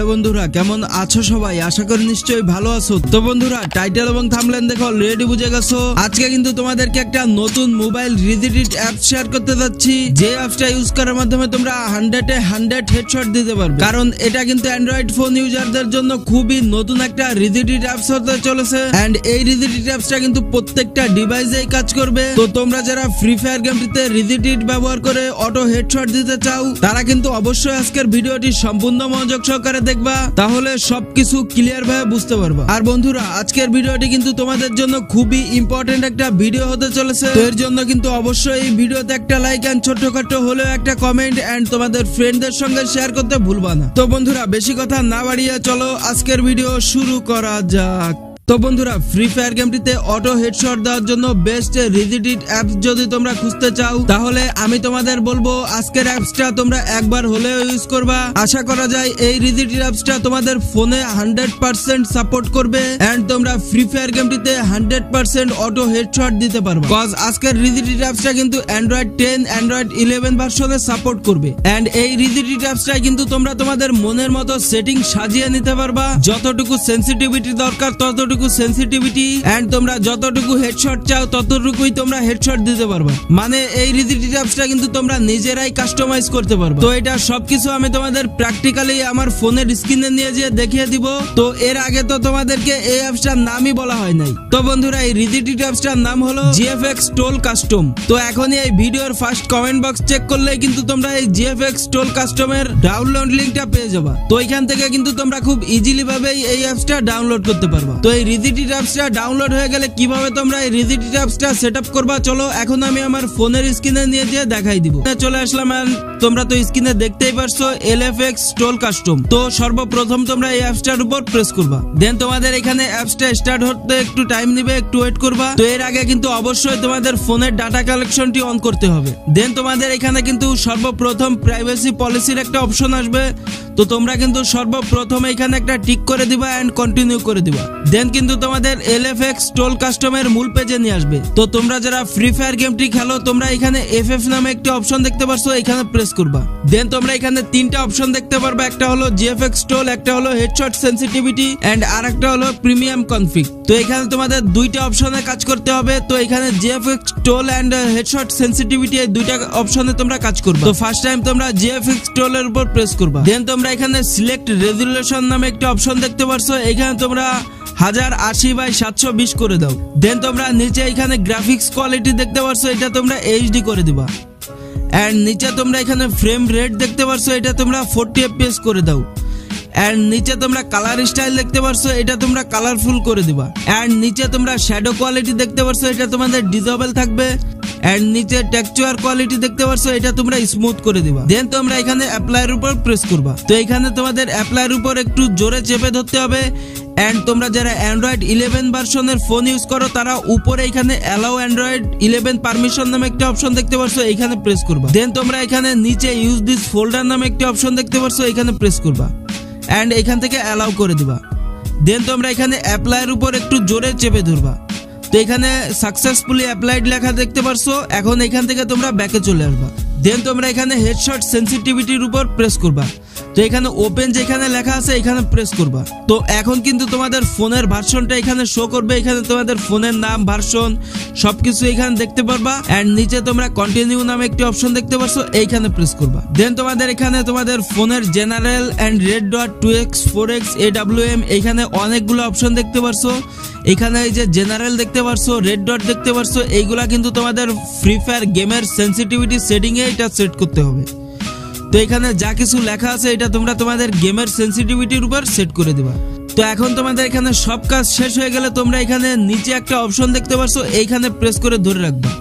Hello বন্ধুরা, কেমন আছো সবাই? আশা করি নিশ্চয়ই ভালো আছো। তো বন্ধুরা, টাইটেল এবং থাম্বনেল দেখো অলরেডি বুঝে গেছো। আজকে কিন্তু তোমাদেরকে একটা নতুন মোবাইল রিজিডিট অ্যাপ শেয়ার করতে যাচ্ছি, যে অ্যাপটা ইউজ করার মাধ্যমে তোমরা 100 হেডশট দিতে পারবে। কারণ এটা কিন্তু অ্যান্ড্রয়েড ফোন ইউজারদের জন্য খুবই নতুন একটা রিজিডিট অ্যাপস হতে চলেছে। এন্ড এই রিজিডিট অ্যাপসটা কিন্তু প্রত্যেকটা ডিভাইসেই কাজ করবে। তো তোমরা যারা ফ্রি ফায়ার গেমটিতে রিজিডিট ব্যবহার করে অটো হেডশট দিতে চাও, তারা কিন্তু অবশ্যই আজকের ভিডিওটি সম্পূর্ণ মনোযোগ সহকারে দেখবা, তাহলে সবকিছু ক্লিয়ার ভাবে বুঝতে পারবা। আর বন্ধুরা, আজকের ভিডিওটি কিন্তু তোমাদের জন্য খুবই ইম্পর্টেন্ট একটা ভিডিও হতে চলেছে। তো এর জন্য কিন্তু অবশ্যই এই ভিডিওতে একটা লাইক এন্ড ছোটখাটো হলেও একটা কমেন্ট এন্ড তোমাদের ফ্রেন্ডদের সঙ্গে শেয়ার করতে ভুলবা না। তো বন্ধুরা, বেশি কথা না বাড়িয়ে চলো আজকের ভিডিও শুরু করা যাক। তো বন্ধুরা, ফ্রি ফায়ার গেমটিতে অটো হেডশট দেওয়ার জন্য বেস্ট রিজিডিট অ্যাপস যদি তোমরা খুঁজতে চাও, তাহলে আমি তোমাদের বলবো আজকের অ্যাপসটা তোমরা একবার হলেও ইউজ করবা। আশা করা যায় এই রিজিডিট অ্যাপসটা তোমাদের ফোনে 100% সাপোর্ট করবে এন্ড তোমরা ফ্রি ফায়ার গেমটিতে 100% অটো হেডশট দিতে পারবা। কজ আজকের রিজিডিট অ্যাপসটা কিন্তু অ্যান্ড্রয়েড 10, অ্যান্ড্রয়েড 11 ভার্সনে সাপোর্ট করবে। এন্ড এই রিজিডিট অ্যাপসটা কিন্তু তোমরা তোমাদের মনের মতো সেটিং সাজিয়ে নিতে পারবা। যতটুকু সেন্সিটিভিটি দরকার ততটুকু সেন্সিটিভিটি এন্ড তোমরা যতটুকু হেডশট চাও ততটুকুই তোমরা হেডশট দিতে পারবা। মানে এই রিজিডিট অ্যাপসটা কিন্তু তোমরা নিজেরাই কাস্টমাইজ করতে পারবা। তো এটা সবকিছু আমি তোমাদের প্র্যাকটিক্যালি আমার ফোনের স্ক্রিনে নিয়ে যেয়ে দেখিয়ে দিব। তো এর আগে তো তোমাদেরকে এই অ্যাপসটার নামই বলা হয় নাই। তো বন্ধুরা, এই রিজিডিট অ্যাপসটার নাম হলো GFX Toll Custom। তো এখনই এই ভিডিওর ফার্স্ট কমেন্ট বক্স চেক করলেই কিন্তু তোমরা এই GFX Toll Custom এর ডাউনলোড লিংকটা পেয়ে যাবা। তো এখান থেকে কিন্তু তোমরা খুব ইজিলি ভাবে এই অ্যাপসটা ডাউনলোড করতে পারবা। তো এই রিজিডিট অ্যাপসটা ডাউনলোড হয়ে গেলে কিভাবে তোমরা এই রিজিডিট অ্যাপসটা সেটআপ করবা, চলো এখন আমি আমার ফোনের স্ক্রিনে নিয়ে যেয়ে দেখাই দিব। চলে আসলাম, তোমরা তো স্ক্রিনে দেখতেই পারছো LFX Toll Custom। তো সর্বপ্রথম তোমরা এই অ্যাপসটার উপর প্রেস করবা, দেন তোমাদের এখানে অ্যাপসটা স্টার্ট হতে একটু টাইম নেবে, একটু ওয়েট করবা। তো এর আগে কিন্তু অবশ্যই তোমাদের ফোনের ডাটা কালেকশনটি অন করতে হবে। দেন তোমাদের এখানে কিন্তু সর্বপ্রথম প্রাইভেসি পলিসির একটা অপশন আসবে। তো তোমরা কিন্তু সর্বপ্রথম এখানে একটা টিক করে দিবা এন্ড কন্টিনিউ করে দিবা। দেন কিন্তু তোমাদের LFX Toll Custom এর মূল পেজে নিয়ে আসবে। তো তোমরা যারা ফ্রি ফায়ার গেমটি খেলো, তোমরা এখানে FF নামে একটা অপশন দেখতে পারছো, এখানে প্রেস করবা। দেন তোমরা এখানে তিনটা অপশন দেখতে পারবে, একটা হলো GFX Toll, একটা হলো হেডশট সেন্সিটিভিটি এন্ড আরেকটা হলো প্রিমিয়াম কনফিগ। তো এখানে তোমাদের দুইটা অপশনে কাজ করতে হবে। তো এখানে GFX Toll and headshot sensitivity এই দুইটা অপশনে তোমরা কাজ করবে। তো ফার্স্ট টাইম তোমরা GFX Toll এর উপর প্রেস করবা। দেন তোমরা এখানে সিলেক্ট রেজুলেশন নামে একটা অপশন দেখতে পারছো, এখানে তোমরা 1080x720 করে দাও। দেন তোমরা নিচে এখানে গ্রাফিক্স কোয়ালিটি দেখতে পারছো, এটা তোমরা HD করে দিবা। এন্ড নিচে তোমরা এখানে ফ্রেম রেট দেখতে পারছো, এটা তোমরা 40 FPS করে দাও। এন্ড নিচে তোমরা কালার স্টাইল দেখতে পারছো, এটা তোমরা কালারফুল করে দিবা। এন্ড নিচে তোমরা শ্যাডো কোয়ালিটি দেখতে পারছো, এটা তোমাদের ডিসেবল থাকবে। এন্ড নিচে টেক্সচার কোয়ালিটি দেখতে পারছো, এটা তোমরা স্মুথ করে দিবা। দেন তোমরা এখানে অ্যাপ্লাই এর উপর প্রেস করবা। তো এখানে তোমাদের অ্যাপ্লাই এর উপর একটু জোরে চেপে ধরতে হবে। এন্ড তোমরা যারা অ্যান্ড্রয়েড 11 ভার্সনের ফোন ইউজ করো, তারা উপরে এখানে অ্যালাউ অ্যান্ড্রয়েড 11 পারমিশন নামে একটা অপশন দেখতে পারছো, এখানে প্রেস করবা। দেন তোমরা এখানে নিচে ইউজ দিস ফোল্ডার নামে একটা অপশন দেখতে পারছো, এখানে প্রেস করবা এন্ড এখান থেকে অ্যালাউ করে দিবা। দেন তোমরা এখানে অ্যাপ্লাই এর উপর একটু জোরে চেপে ধরবা। তো এখানে সাকসেসফুলি অ্যাপ্লাইড লেখা দেখতে পারছো। এখন এখান থেকে তোমরা ব্যাকে চলে আসবা। দেন তোমরা এখানে হেডশট সেন্সিটিভিটির উপর প্রেস করবা। তো এখানে ওপেন যেখানে লেখা আছে এখানে প্রেস করবা। তো এখন কিন্তু তোমাদের ফোনের ভার্সনটা এখানে শো করবে। এখানে তোমাদের ফোনের নাম, ভার্সন সবকিছু এখানে দেখতে পারবা। এন্ড নিচে তোমরা কন্টিনিউ নামে একটি অপশন দেখতে পারছো, এইখানে প্রেস করবা। দেন তোমাদের এখানে তোমাদের ফোনের general and red dot 2x 4x AWM এখানে অনেকগুলো অপশন দেখতে পারছো। এখানে এই যে জেনারেল দেখতে পারছো, রেড ডট দেখতে পারছো, এইগুলা কিন্তু তোমাদের ফ্রি ফায়ার গেমের সেন্সিটিভিটি সেটিং এ এটা সেট করতে হবে। তো এখানে যা কিছু লেখা আছে এটা তোমরা তোমাদের গেমের সেন্সিটিভিটির উপর সেট করে দিবা। তো এখন তোমাদের এখানে সব কাজ শেষ হয়ে গেলে তোমরা এখানে নিচে একটা অপশন দেখতে পারছো, এইখানে প্রেস করে ধরে রাখবা।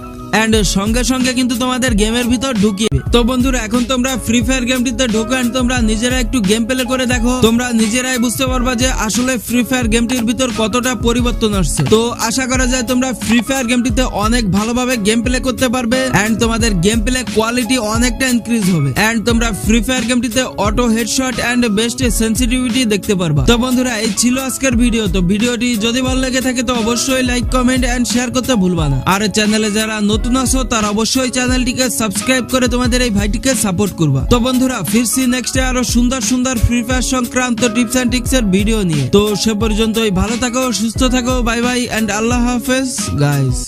এন্ড সঙ্গে সঙ্গে কিন্তু তোমাদের গেমের ভিতর ঢুকিয়ে। তো বন্ধুরা, এখন তোমরা ফ্রি ফায়ার গেমটিতে ঢোকো এন্ড তোমরা নিজেরা একটু গেম প্লে করে দেখো। তোমরা নিজেরাই বুঝতে পারবা যে আসলে ফ্রি ফায়ার গেমটির ভিতর কতটা পরিবর্তন আসছে। তো আশা করা যায় তোমরা ফ্রি ফায়ার গেমটিতে অনেক ভালোভাবে গেম প্লে করতে পারবে এন্ড তোমাদের গেম প্লে কোয়ালিটি অনেকটা ইনক্রিজ হবে। এন্ড তোমরা ফ্রি ফায়ার গেমটিতে auto headshot and best sensitivity দেখতে পারবা। তো বন্ধুরা, এই ছিল আজকের ভিডিও। তো ভিডিওটি যদি ভালো লেগে থাকে তো অবশ্যই লাইক, কমেন্ট এন্ড শেয়ার করতে ভুলবা না। আর চ্যানেলে যারা নতুন আছো তারা অবশ্যই চ্যানেলটিকে সাবস্ক্রাইব করে তোমাদের এই ভাইটিকে সাপোর্ট করবা। তো বন্ধুরা ফিরছি নেক্সট আরো সুন্দর সুন্দর ফ্রি ফায়ার সংক্রান্ত টিপস এন্ড ট্রিক্স এর ভিডিও নিয়ে। তো সে পর্যন্তই ভালো থাকো, সুস্থ থাকো, বাই বাই এন্ড আল্লাহ হাফেজ গাইস।